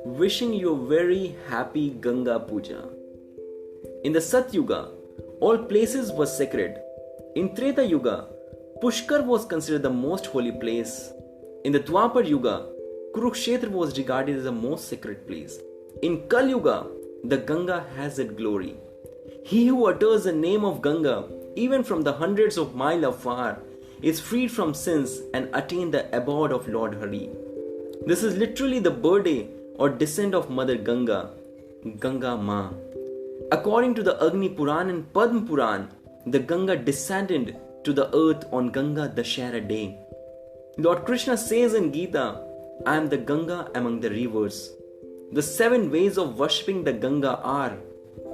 wishing you a very happy Ganga Puja. In the Satyuga, all places were sacred. In Treta Yuga, Pushkar was considered the most holy place. In the Dwapar Yuga, Kurukshetra was regarded as the most sacred place. In Kal Yuga, the Ganga has its glory. He who utters the name of Ganga, even from the hundreds of miles afar, is freed from sins and attains the abode of Lord Hari. This is literally the birthday or descent of Mother Ganga, Ganga Ma. According to the Agni Puran and Padma Puran, the Ganga descended to the earth on Ganga Dashera day. Lord Krishna says in Gita, I am the Ganga among the rivers. The 7 ways of worshipping the Ganga are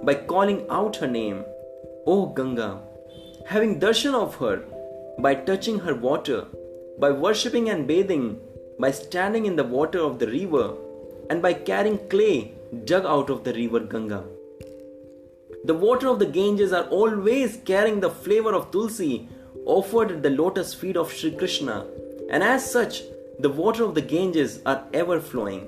by calling out her name, O Ganga, having darshan of her, by touching her water, by worshipping and bathing, by standing in the water of the river, and by carrying clay dug out of the river Ganga. The water of the Ganges are always carrying the flavor of Tulsi offered at the lotus feet of Sri Krishna, and as such, the water of the Ganges are ever flowing,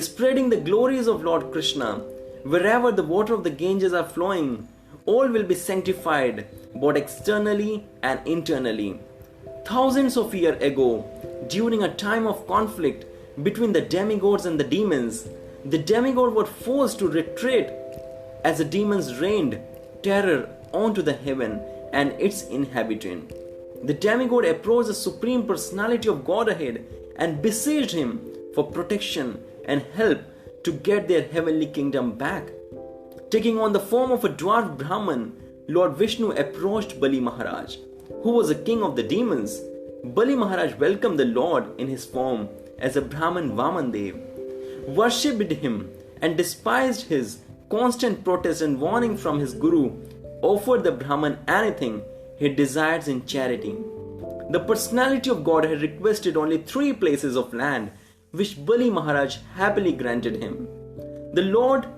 spreading the glories of Lord Krishna. Wherever the water of the Ganges are flowing, all will be sanctified, both externally and internally. Thousands of years ago, during a time of conflict between the demigods and the demons, the demigod were forced to retreat as the demons rained terror onto the heaven and its inhabitant. The demigod approached the Supreme Personality of Godhead and beseeched him for protection and help to get their heavenly kingdom back. Taking on the form of a dwarf Brahman, Lord Vishnu approached Bali Maharaj, who was the king of the demons. Bali Maharaj welcomed the Lord in his form as a Brahman Vamandev, worshipped him and despised his constant protest and warning from his guru, offered the Brahman anything he desires in charity. The personality of God had requested only 3 places of land, which Bali Maharaj happily granted him. The Lord's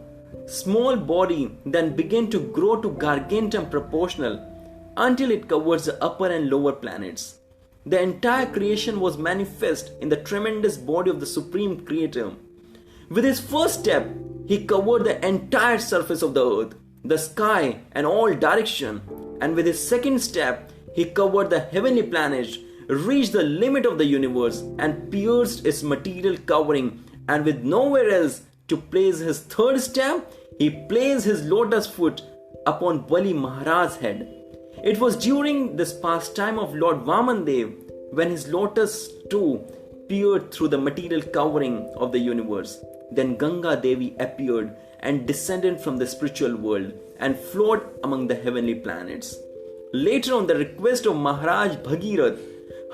small body then began to grow to gargantuan proportional until it covers the upper and lower planets. The entire creation was manifest in the tremendous body of the Supreme Creator. With his first step, he covered the entire surface of the earth, the sky, and all direction. And with his second step, he covered the heavenly planets, reached the limit of the universe, and pierced its material covering. And with nowhere else to place his third step, he placed his lotus foot upon Bali Maharaj's head. It was during this pastime of Lord Vamandev when his lotus too peered through the material covering of the universe. Then Ganga Devi appeared and descended from the spiritual world and flowed among the heavenly planets. Later, on the request of Maharaj Bhagirath,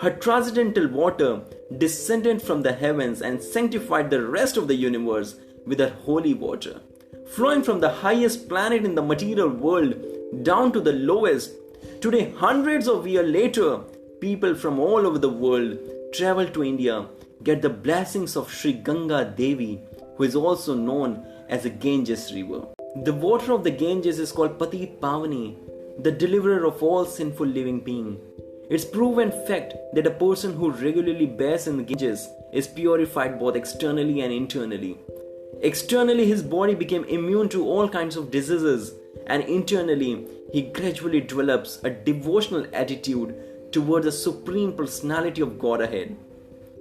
her transcendental water descended from the heavens and sanctified the rest of the universe with her holy water. Flowing from the highest planet in the material world down to the lowest, today, hundreds of years later, people from all over the world travel to India, get the blessings of Sri Ganga Devi, who is also known as the Ganges river. The water of the Ganges is called Patit Pavani, the deliverer of all sinful living beings. It's proven fact that a person who regularly bathes in the Ganges is purified both externally and internally. Externally, his body became immune to all kinds of diseases, and internally, he gradually develops a devotional attitude towards the Supreme Personality of Godhead.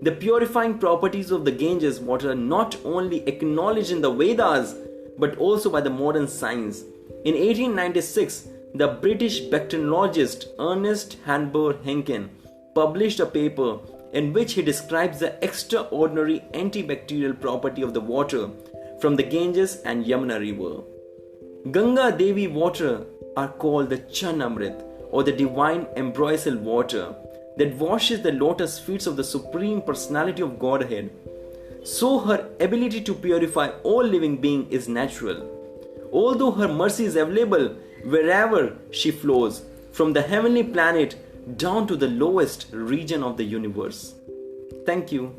The purifying properties of the Ganges water are not only acknowledged in the Vedas but also by the modern science. In 1896, the British bacteriologist Ernest Hanbury Henkin published a paper in which he describes the extraordinary antibacterial property of the water from the Ganges and Yamuna river. Ganga Devi water are called the Chanamrit, or the divine ambrosial water that washes the lotus feet of the Supreme Personality of Godhead. So her ability to purify all living beings is natural. Although her mercy is available wherever she flows, from the heavenly planet down to the lowest region of the universe. Thank you.